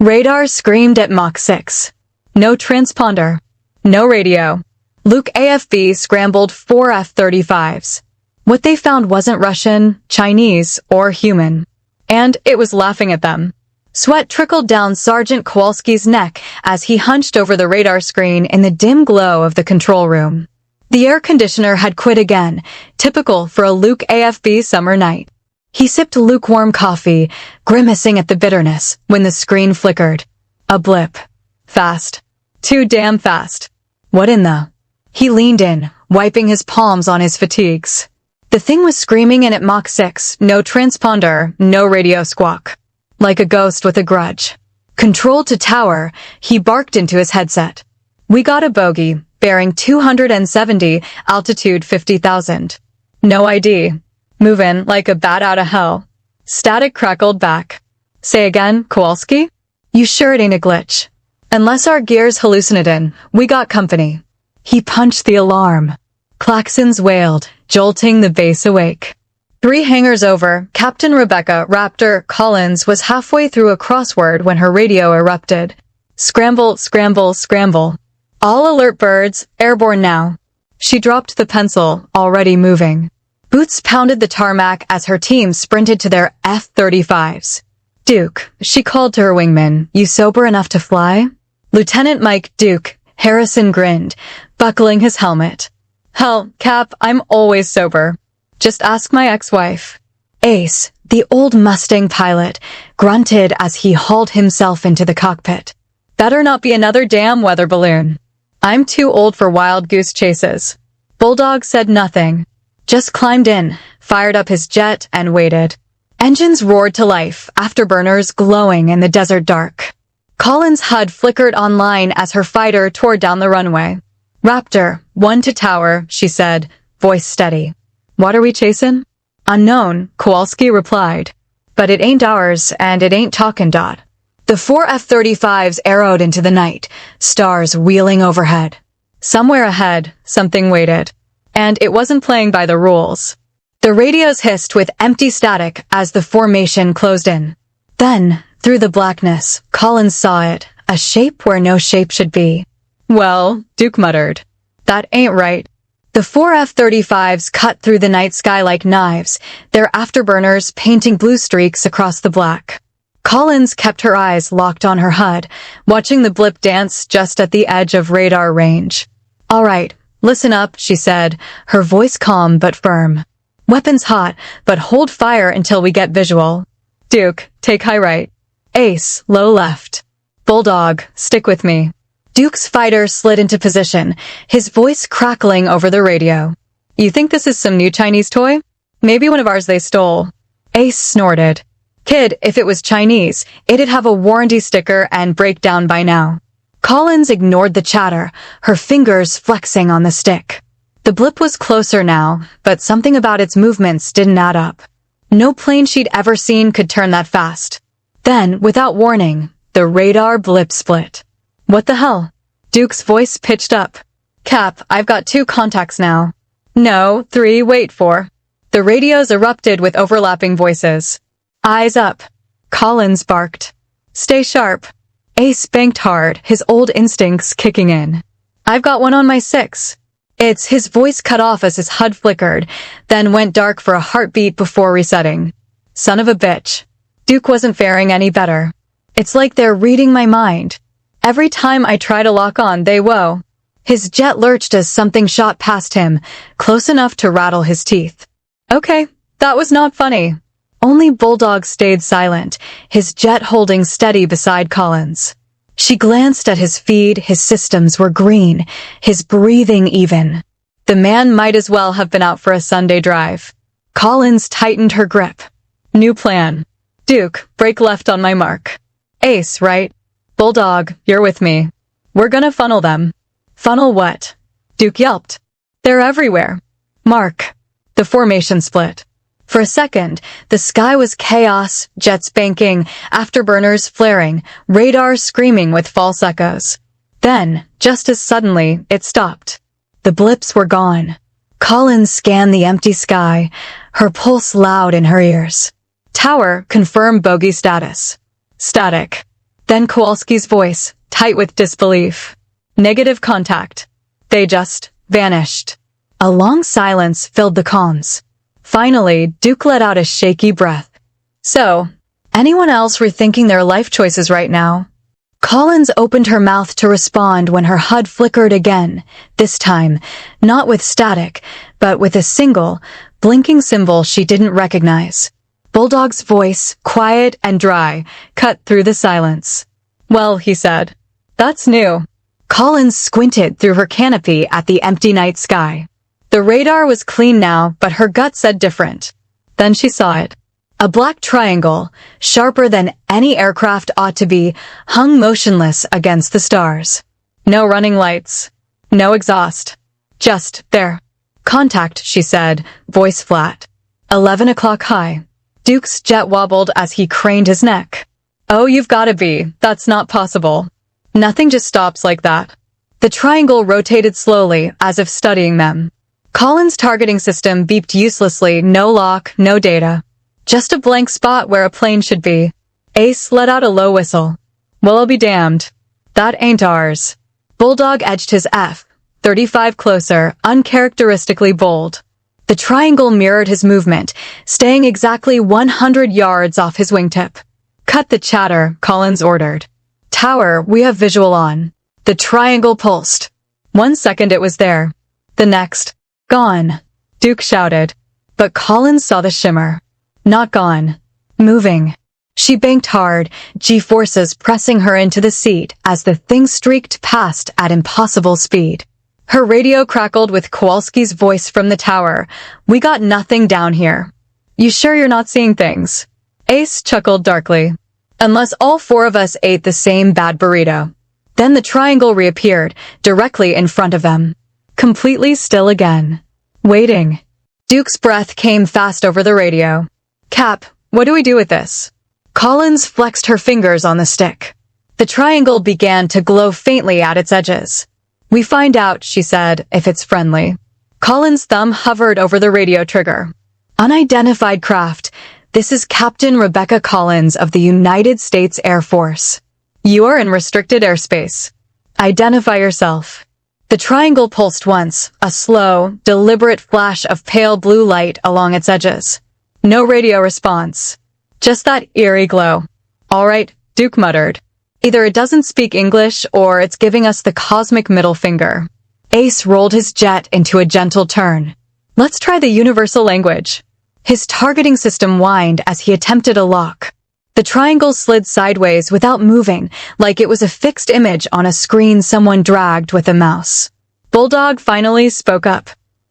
Radar screamed at Mach 6. No transponder. No radio. Luke AFB scrambled 4 F-35s. What they found wasn't Russian, Chinese, or human. And it was laughing at them. Sweat trickled down Sergeant Kowalski's neck as he hunched over the radar screen in the dim glow of the control room. The air conditioner had quit again, typical for a Luke AFB summer night. He sipped lukewarm coffee, grimacing at the bitterness, when the screen flickered. A blip. Fast. Too damn fast. What in the... He leaned in, wiping his palms on his fatigues. The thing was screaming in at Mach 6, no transponder, no radio squawk. Like a ghost with a grudge. Control to tower, he barked into his headset. We got a bogey, bearing 270, altitude 50,000. No ID. Moving like a bat out of hell. Static crackled back. Say again, Kowalski? You sure it ain't a glitch? Unless our gear's hallucinogen, we got company. He punched the alarm. Klaxons wailed, jolting the base awake. 3 hangars over, Captain Rebecca Raptor Collins was halfway through a crossword when her radio erupted. Scramble, scramble, scramble. All alert birds, airborne now. She dropped the pencil, already moving. Boots pounded the tarmac as her team sprinted to their F-35s. Duke, she called to her wingman, you sober enough to fly? Lieutenant Mike Duke Harrison grinned, buckling his helmet. Hell, Cap, I'm always sober. Just ask my ex-wife. Ace, the old Mustang pilot, grunted as he hauled himself into the cockpit. Better not be another damn weather balloon. I'm too old for wild goose chases. Bulldog said nothing. Just climbed in, fired up his jet, and waited. Engines roared to life, afterburners glowing in the desert dark. Collins' HUD flickered online as her fighter tore down the runway. Raptor, 1 to tower, she said, voice steady. What are we chasing? Unknown, Kowalski replied. But it ain't ours, and it ain't talkin' dot. The 4 F-35s arrowed into the night, stars wheeling overhead. Somewhere ahead, something waited. And it wasn't playing by the rules. The radios hissed with empty static as the formation closed in. Then, through the blackness, Collins saw it, a shape where no shape should be. Well, Duke muttered. That ain't right. The 4 F-35s cut through the night sky like knives, their afterburners painting blue streaks across the black. Collins kept her eyes locked on her HUD, watching the blip dance just at the edge of radar range. All right, listen up, she said, her voice calm but firm. Weapons hot, but hold fire until we get visual. Duke, take high right. Ace, low left. Bulldog, stick with me. Duke's fighter slid into position, his voice crackling over the radio. You think this is some new Chinese toy? Maybe one of ours they stole. Ace snorted. Kid, if it was Chinese, it'd have a warranty sticker and break down by now. Collins ignored the chatter, her fingers flexing on the stick. The blip was closer now, but something about its movements didn't add up. No plane she'd ever seen could turn that fast. Then, without warning, the radar blip split. What the hell? Duke's voice pitched up. Cap, I've got 2 contacts now. No, 3, wait for. The radios erupted with overlapping voices. Eyes up. Collins barked. Stay sharp. Ace banked hard, his old instincts kicking in. I've got one on my 6. His voice cut off as his HUD flickered, then went dark for a heartbeat before resetting. Son of a bitch. Duke wasn't faring any better. It's like they're reading my mind. Every time I try to lock on, they whoa. His jet lurched as something shot past him, close enough to rattle his teeth. Okay, that was not funny. Only Bulldog stayed silent, his jet holding steady beside Collins. She glanced at his feed, his systems were green, his breathing even. The man might as well have been out for a Sunday drive. Collins tightened her grip. New plan. Duke, break left on my mark. Ace, right? Bulldog, you're with me. We're gonna funnel them. Funnel what? Duke yelped. They're everywhere. Mark. The formation split. For a second, the sky was chaos, jets banking, afterburners flaring, radar screaming with false echoes. Then, just as suddenly, it stopped. The blips were gone. Collins scanned the empty sky, her pulse loud in her ears. Tower, confirm bogey status. Static. Then Kowalski's voice, tight with disbelief. Negative contact. They just vanished. A long silence filled the comms. Finally, Duke let out a shaky breath. So, anyone else rethinking their life choices right now? Collins opened her mouth to respond when her HUD flickered again, this time, not with static, but with a single, blinking symbol she didn't recognize. Bulldog's voice, quiet and dry, cut through the silence. Well, he said. That's new. Collins squinted through her canopy at the empty night sky. The radar was clean now, but her gut said different. Then she saw it. A black triangle, sharper than any aircraft ought to be, hung motionless against the stars. No running lights. No exhaust. Just there. Contact, she said, voice flat. 11 o'clock high. Duke's jet wobbled as he craned his neck. Oh, you've gotta be. That's not possible. Nothing just stops like that. The triangle rotated slowly, as if studying them. Collins' targeting system beeped uselessly, no lock, no data. Just a blank spot where a plane should be. Ace let out a low whistle. Well, I'll be damned. That ain't ours. Bulldog edged his F-35 closer, uncharacteristically bold. The triangle mirrored his movement, staying exactly 100 yards off his wingtip. Cut the chatter, Collins ordered. Tower, we have visual on. The triangle pulsed. 1 second it was there. The next, gone. Duke shouted. But Collins saw the shimmer. Not gone. Moving. She banked hard, G-forces pressing her into the seat as the thing streaked past at impossible speed. Her radio crackled with Kowalski's voice from the tower. We got nothing down here. You sure you're not seeing things? Ace chuckled darkly. Unless all four of us ate the same bad burrito. Then the triangle reappeared, directly in front of them. Completely still again. Waiting. Duke's breath came fast over the radio. Cap, what do we do with this? Collins flexed her fingers on the stick. The triangle began to glow faintly at its edges. We find out, she said, if it's friendly. Collins' thumb hovered over the radio trigger. Unidentified craft. This is Captain Rebecca Collins of the United States Air Force. You are in restricted airspace. Identify yourself. The triangle pulsed once, a slow, deliberate flash of pale blue light along its edges. No radio response. Just that eerie glow. All right, Duke muttered. Either it doesn't speak English or it's giving us the cosmic middle finger. Ace rolled his jet into a gentle turn. Let's try the universal language. His targeting system whined as he attempted a lock. The triangle slid sideways without moving, like it was a fixed image on a screen someone dragged with a mouse. Bulldog finally spoke up.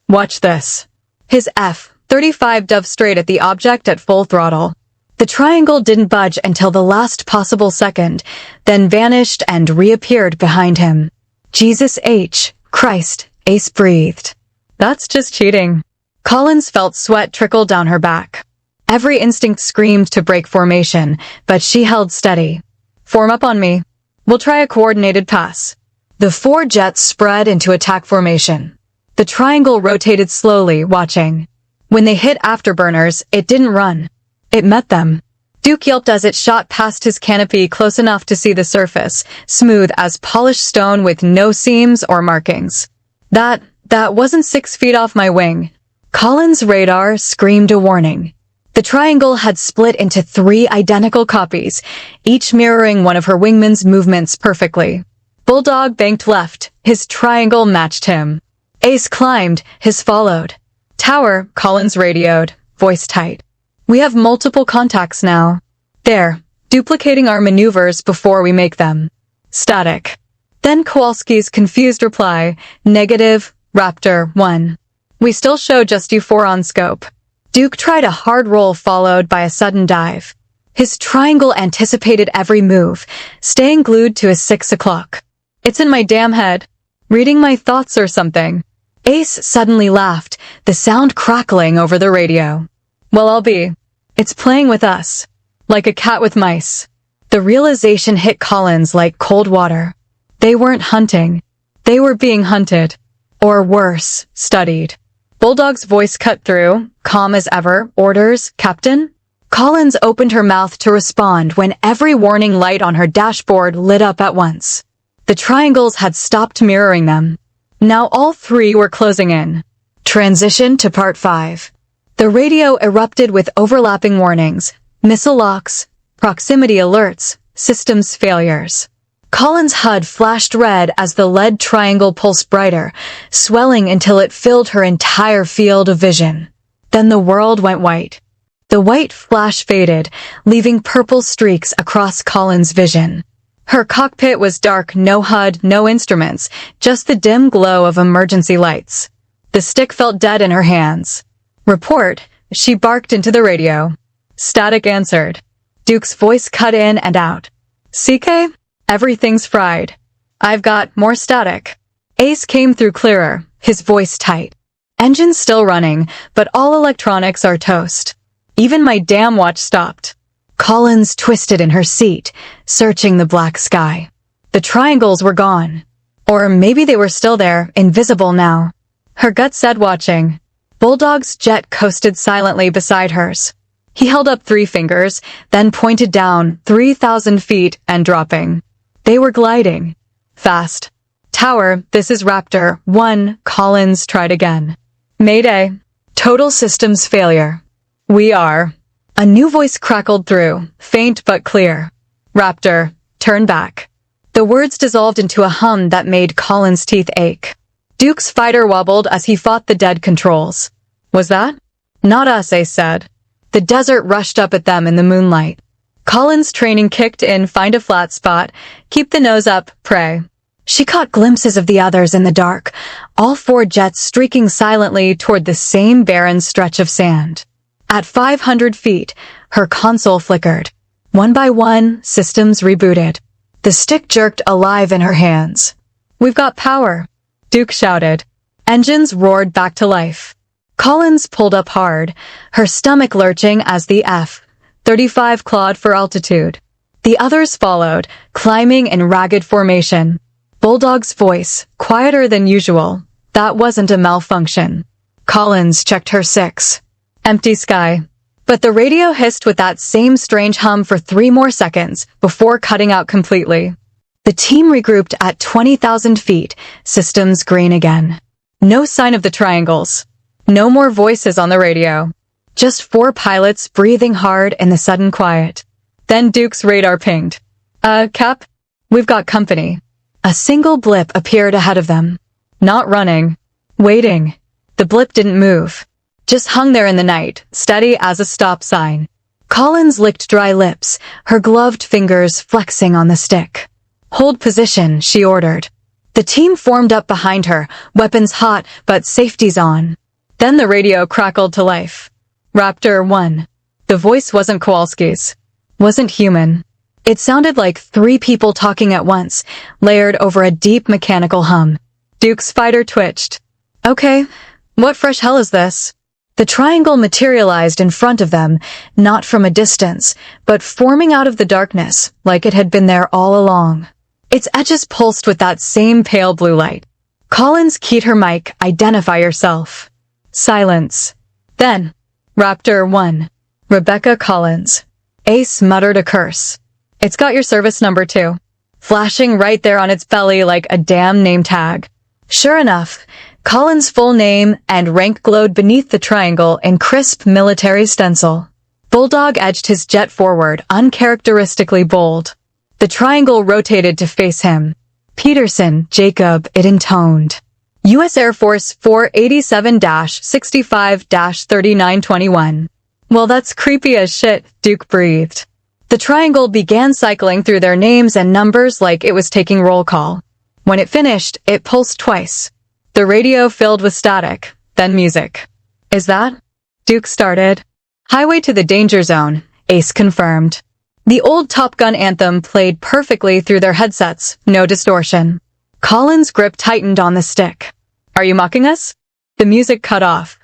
Watch this. His F-35 dove straight at the object at full throttle. The triangle didn't budge until the last possible second, then vanished and reappeared behind him. Jesus H. Christ, Ace breathed. That's just cheating. Collins felt sweat trickle down her back. Every instinct screamed to break formation, but she held steady. Form up on me. We'll try a coordinated pass. The four jets spread into attack formation. The triangle rotated slowly, watching. When they hit afterburners, it didn't run. It met them. Duke yelped as it shot past his canopy close enough to see the surface, smooth as polished stone with no seams or markings. That wasn't 6 feet off my wing. Collins' radar screamed a warning. The triangle had split into 3 identical copies, each mirroring one of her wingman's movements perfectly. Bulldog banked left, his triangle matched him. Ace climbed, his followed. Tower, Collins radioed, voice tight. We have multiple contacts now. There, duplicating our maneuvers before we make them. Static. Then Kowalski's confused reply, negative, Raptor 1. We still show just you 4 on scope. Duke tried a hard roll followed by a sudden dive. His triangle anticipated every move, staying glued to his 6 o'clock. It's in my damn head. Reading my thoughts or something. Ace suddenly laughed, the sound crackling over the radio. Well, I'll be. It's playing with us. Like a cat with mice. The realization hit Collins like cold water. They weren't hunting. They were being hunted. Or worse, studied. Bulldog's voice cut through, calm as ever. Orders, Captain? Collins opened her mouth to respond when every warning light on her dashboard lit up at once. The triangles had stopped mirroring them. Now all three were closing in. Transition to Part 5. The radio erupted with overlapping warnings, missile locks, proximity alerts, systems failures. Collins' HUD flashed red as the lead triangle pulsed brighter, swelling until it filled her entire field of vision. Then the world went white. The white flash faded, leaving purple streaks across Collins' vision. Her cockpit was dark, no HUD, no instruments, just the dim glow of emergency lights. The stick felt dead in her hands. Report, she barked into the radio. Static answered. Duke's voice cut in and out. CK? Everything's fried. I've got more static. Ace came through clearer, his voice tight. Engines still running, but all electronics are toast. Even my damn watch stopped. Collins twisted in her seat, searching the black sky. The triangles were gone. Or maybe they were still there, invisible now. Her gut said watching. Bulldog's jet coasted silently beside hers. He held up 3 fingers, then pointed down 3,000 feet and dropping. They were gliding. Fast. Tower, this is Raptor 1, Collins tried again. Mayday. Total systems failure. We are. A new voice crackled through, faint but clear. Raptor, turn back. The words dissolved into a hum that made Collins' teeth ache. Duke's fighter wobbled as he fought the dead controls. Was that? Not us, Ace said. The desert rushed up at them in the moonlight. Collins' training kicked in, find a flat spot, keep the nose up, pray. She caught glimpses of the others in the dark, all 4 jets streaking silently toward the same barren stretch of sand. At 500 feet, her console flickered. One by one, systems rebooted. The stick jerked alive in her hands. We've got power, Duke shouted. Engines roared back to life. Collins pulled up hard, her stomach lurching as the F-35 clawed for altitude. The others followed, climbing in ragged formation. Bulldog's voice, quieter than usual. That wasn't a malfunction. Collins checked her 6. Empty sky. But the radio hissed with that same strange hum for 3 more seconds before cutting out completely. The team regrouped at 20,000 feet, systems green again. No sign of the triangles. No more voices on the radio. Just 4 pilots breathing hard in the sudden quiet. Then Duke's radar pinged. Cap? We've got company. A single blip appeared ahead of them. Not running. Waiting. The blip didn't move. Just hung there in the night, steady as a stop sign. Collins licked dry lips, her gloved fingers flexing on the stick. Hold position, she ordered. The team formed up behind her, weapons hot, but safety's on. Then the radio crackled to life. Raptor 1. The voice wasn't Kowalski's. Wasn't human. It sounded like 3 people talking at once, layered over a deep mechanical hum. Duke's fighter twitched. Okay, what fresh hell is this? The triangle materialized in front of them, not from a distance, but forming out of the darkness, like it had been there all along. Its edges pulsed with that same pale blue light. Collins keyed her mic, identify yourself. Silence. Then, Raptor 1. Rebecca Collins. Ace muttered a curse. It's got your service number too. Flashing right there on its belly like a damn name tag. Sure enough, Collins' full name and rank glowed beneath the triangle in crisp military stencil. Bulldog edged his jet forward, uncharacteristically bold. The triangle rotated to face him. Peterson, Jacob, it intoned. U.S. Air Force 487-65-3921. Well, that's creepy as shit, Duke breathed. The triangle began cycling through their names and numbers like it was taking roll call. When it finished, it pulsed twice. The radio filled with static, then music. Is that? Duke started. Highway to the danger zone, Ace confirmed. The old Top Gun anthem played perfectly through their headsets, no distortion. Collins' grip tightened on the stick. Are you mocking us? The music cut off.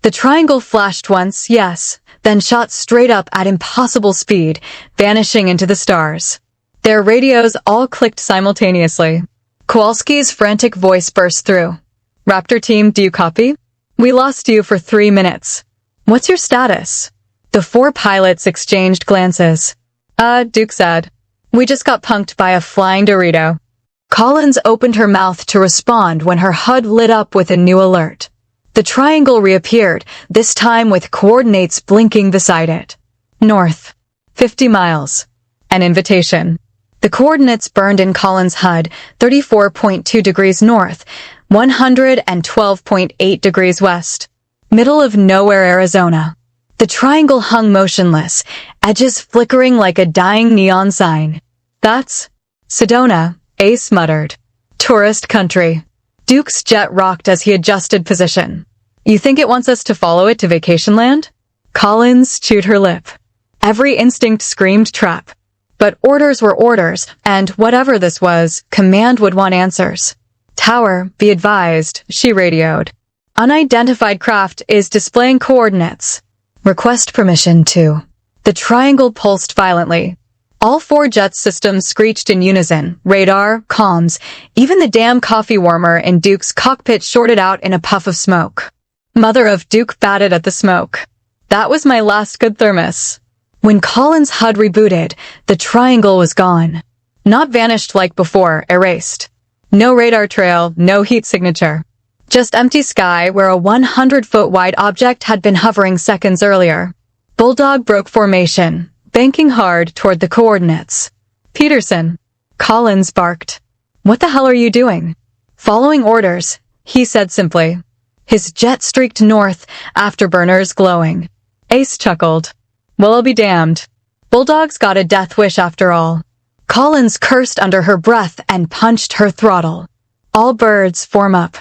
The triangle flashed once, yes, then shot straight up at impossible speed, vanishing into the stars. Their radios all clicked simultaneously. Kowalski's frantic voice burst through. Raptor team, do you copy? We lost you for 3 minutes. What's your status? The four pilots exchanged glances. Duke said. We just got punked by a flying Dorito. Collins opened her mouth to respond when her HUD lit up with a new alert. The triangle reappeared, this time with coordinates blinking beside it. North. 50 miles. An invitation. The coordinates burned in Collins' HUD, 34.2 degrees north, 112.8 degrees west. Middle of nowhere, Arizona. The triangle hung motionless, edges flickering like a dying neon sign. That's Sedona, Ace muttered. Tourist country. Duke's jet rocked as he adjusted position. You think it wants us to follow it to vacation land? Collins chewed her lip. Every instinct screamed trap. But orders were orders, and whatever this was, command would want answers. Tower, be advised, she radioed. Unidentified craft is displaying coordinates. Request permission to. The triangle pulsed violently. All four jet systems screeched in unison, radar, comms, even the damn coffee warmer in Duke's cockpit shorted out in a puff of smoke. Mother of Duke batted at the smoke. That was my last good thermos. When Collins' HUD rebooted, the triangle was gone. Not vanished like before, erased. No radar trail, no heat signature. Just empty sky where a 100-foot-wide object had been hovering seconds earlier. Bulldog broke formation, banking hard toward the coordinates. Peterson. Collins barked. What the hell are you doing? Following orders, he said simply. His jet streaked north, afterburners glowing. Ace chuckled. Well, I'll be damned. Bulldog's got a death wish after all. Collins cursed under her breath and punched her throttle. All birds form up.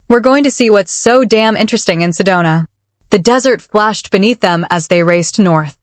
We're going to see what's so damn interesting in Sedona. The desert flashed beneath them as they raced north.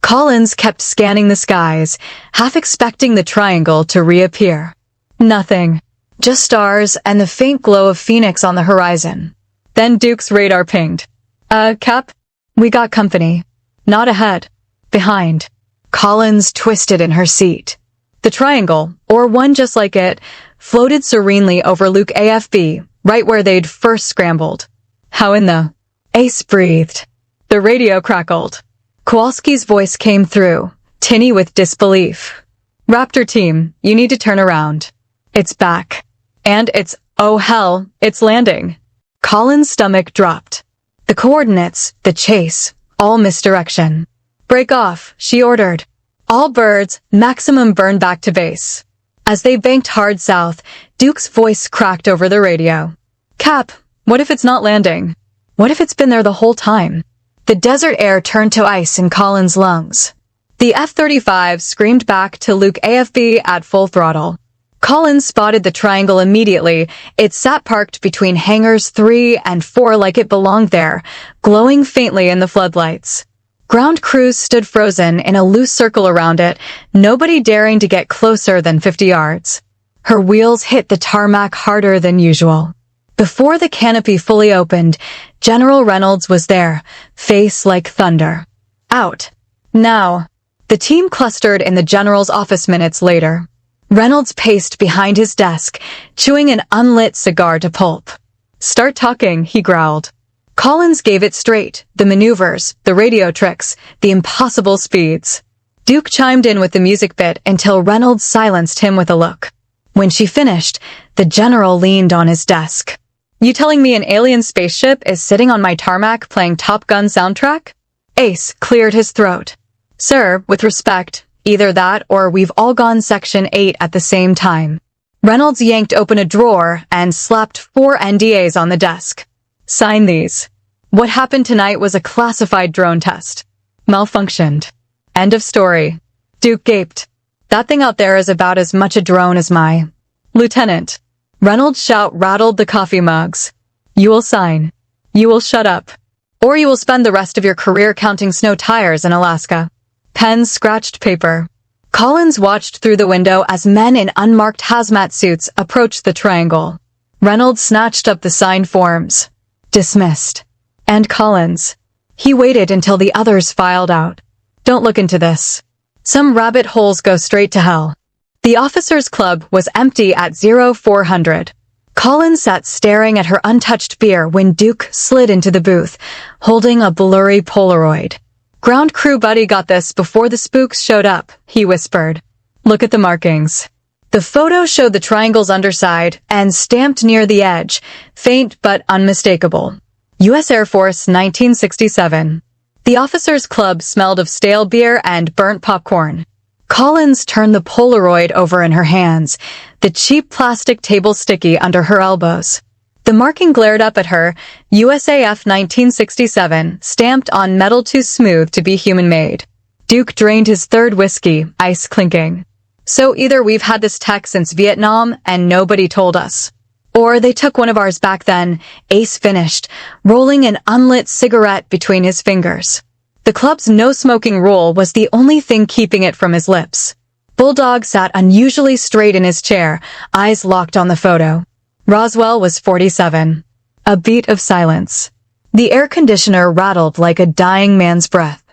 Collins kept scanning the skies, half expecting the triangle to reappear. Nothing. Just stars and the faint glow of Phoenix on the horizon. Then Duke's radar pinged. Cap? We got company. Not ahead. Behind. Collins twisted in her seat. The triangle, or one just like it, floated serenely over Luke AFB, right where they'd first scrambled. How in the... Ace breathed. The radio crackled. Kowalski's voice came through, tinny with disbelief. Raptor team, you need to turn around. It's back. And oh hell, it's landing. Collins' stomach dropped. The coordinates, the chase, all misdirection. Break off, she ordered. All birds, maximum burn back to base. As they banked hard south, Duke's voice cracked over the radio. Cap, what if it's not landing? What if it's been there the whole time? The desert air turned to ice in Collins' lungs. The F-35 screamed back to Luke AFB at full throttle. Collins spotted the triangle immediately. It sat parked between hangars 3 and 4 like it belonged there, glowing faintly in the floodlights. Ground crews stood frozen in a loose circle around it, nobody daring to get closer than 50 yards. Her wheels hit the tarmac harder than usual. Before the canopy fully opened, General Reynolds was there, face like thunder. Out. Now. The team clustered in the general's office minutes later. Reynolds paced behind his desk, chewing an unlit cigar to pulp. Start talking, he growled. Collins gave it straight, the maneuvers, the radio tricks, the impossible speeds. Duke chimed in with the music bit until Reynolds silenced him with a look. When she finished, the general leaned on his desk. You telling me an alien spaceship is sitting on my tarmac playing Top Gun soundtrack? Ace cleared his throat. Sir, with respect, either that or we've all gone Section 8 at the same time. Reynolds yanked open a drawer and slapped 4 NDAs on the desk. Sign these. What happened tonight was a classified drone test. Malfunctioned. End of story. Duke gaped. That thing out there is about as much a drone as my... Lieutenant. Reynolds' shout rattled the coffee mugs. You will sign. You will shut up. Or you will spend the rest of your career counting snow tires in Alaska. Pens scratched paper. Collins watched through the window as men in unmarked hazmat suits approached the triangle. Reynolds snatched up the signed forms. Dismissed. And Collins. He waited until the others filed out. Don't look into this. Some rabbit holes go straight to hell. The officers' club was empty at 0400. Collins sat staring at her untouched beer when Duke slid into the booth, holding a blurry Polaroid. Ground crew buddy got this before the spooks showed up, he whispered. Look at the markings. The photo showed the triangle's underside and stamped near the edge, faint but unmistakable. U.S. Air Force 1967. The officers' club smelled of stale beer and burnt popcorn. Collins turned the Polaroid over in her hands, the cheap plastic table sticky under her elbows. The marking glared up at her, USAF 1967, stamped on metal too smooth to be human-made. Duke drained his third whiskey, ice clinking. So either we've had this tech since Vietnam and nobody told us, or they took one of ours back then, Ace finished, rolling an unlit cigarette between his fingers. The club's no-smoking rule was the only thing keeping it from his lips. Bulldog sat unusually straight in his chair, eyes locked on the photo. Roswell was 47. A beat of silence. The air conditioner rattled like a dying man's breath.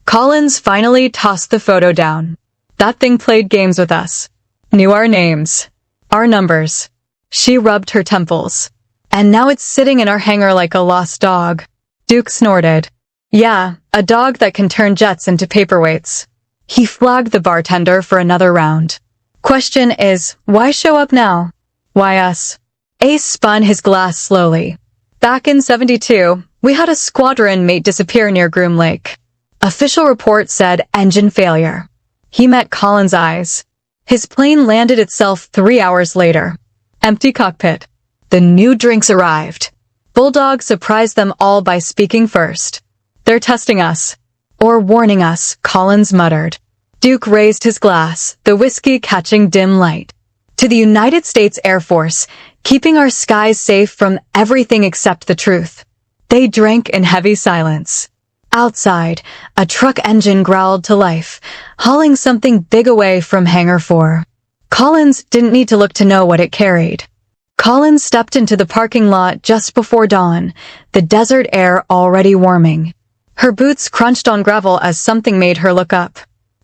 Collins finally tossed the photo down. That thing played games with us. Knew our names. Our numbers. She rubbed her temples. And now it's sitting in our hangar like a lost dog. Duke snorted. Yeah, a dog that can turn jets into paperweights. He flagged the bartender for another round. Question is, why show up now? Why us? Ace spun his glass slowly. Back in 72, we had a squadron mate disappear near Groom Lake. Official report said engine failure. He met Collins' eyes. His plane landed itself 3 hours later. Empty cockpit. The new drinks arrived. Bulldog surprised them all by speaking first. They're testing us. Or warning us, Collins muttered. Duke raised his glass, the whiskey catching dim light. To the United States Air Force, keeping our skies safe from everything except the truth. They drank in heavy silence. Outside, a truck engine growled to life, hauling something big away from Hangar 4. Collins didn't need to look to know what it carried. Collins stepped into the parking lot just before dawn, the desert air already warming. Her boots crunched on gravel as something made her look up.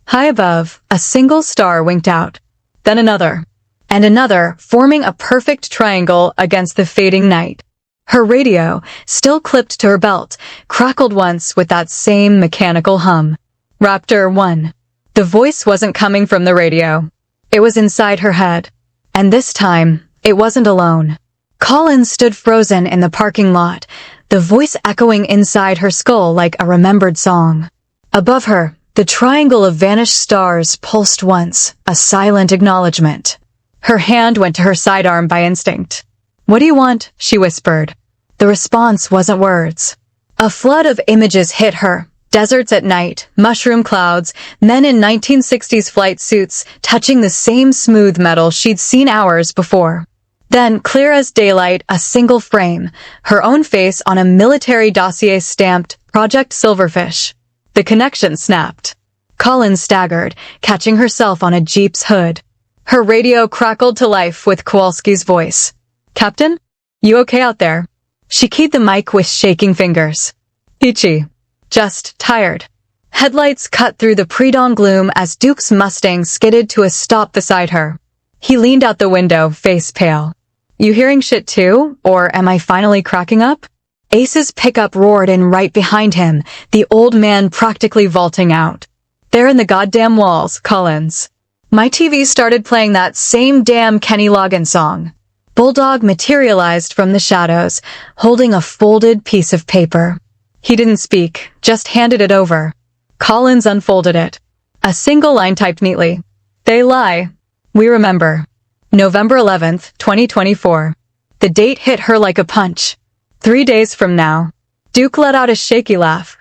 High above, a single star winked out. Then another. And another, forming a perfect triangle against the fading night. Her radio, still clipped to her belt, crackled once with that same mechanical hum. Raptor 1. The voice wasn't coming from the radio. It was inside her head. And this time, it wasn't alone. Collins stood frozen in the parking lot, the voice echoing inside her skull like a remembered song. Above her, the triangle of vanished stars pulsed once, a silent acknowledgement. Her hand went to her sidearm by instinct. What do you want? She whispered. The response wasn't words. A flood of images hit her. Deserts at night, mushroom clouds, men in 1960s flight suits touching the same smooth metal she'd seen hours before. Then, clear as daylight, a single frame, her own face on a military dossier stamped Project Silverfish. The connection snapped. Collins staggered, catching herself on a Jeep's hood. Her radio crackled to life with Kowalski's voice. Captain? You okay out there? She keyed the mic with shaking fingers. Peachy. Just tired. Headlights cut through the pre-dawn gloom as Duke's Mustang skidded to a stop beside her. He leaned out the window, face pale. You hearing shit too? Or am I finally cracking up? Ace's pickup roared in right behind him, the old man practically vaulting out. There in the goddamn walls, Collins. My TV started playing that same damn Kenny Loggins song. Bulldog materialized from the shadows, holding a folded piece of paper. He didn't speak, just handed it over. Collins unfolded it. A single line typed neatly. They lie. We remember. November 11th, 2024. The date hit her like a punch. 3 days from now. Duke let out a shaky laugh.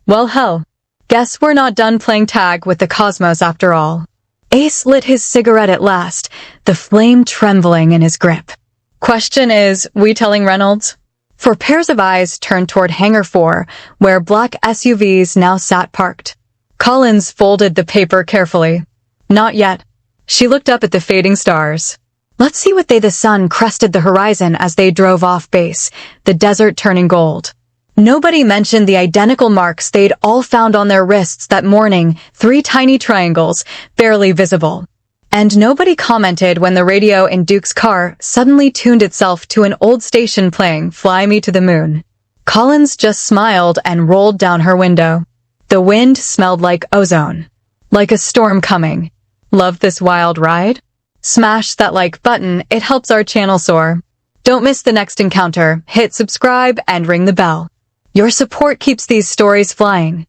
Well, hell. Guess we're not done playing tag with the cosmos after all. Ace lit his cigarette at last, the flame trembling in his grip. Question is, we telling Reynolds? For pairs of eyes turned toward Hangar 4, where black SUVs now sat parked. Collins folded the paper carefully. Not yet. She looked up at the fading stars. Let's see what the sun crested the horizon as they drove off base, the desert turning gold. Nobody mentioned the identical marks they'd all found on their wrists that morning, 3 tiny triangles, barely visible. And nobody commented when the radio in Duke's car suddenly tuned itself to an old station playing Fly Me to the Moon. Collins just smiled and rolled down her window. The wind smelled like ozone. Like a storm coming. Love this wild ride? Smash that like button, it helps our channel soar. Don't miss the next encounter, hit subscribe and ring the bell. Your support keeps these stories flying.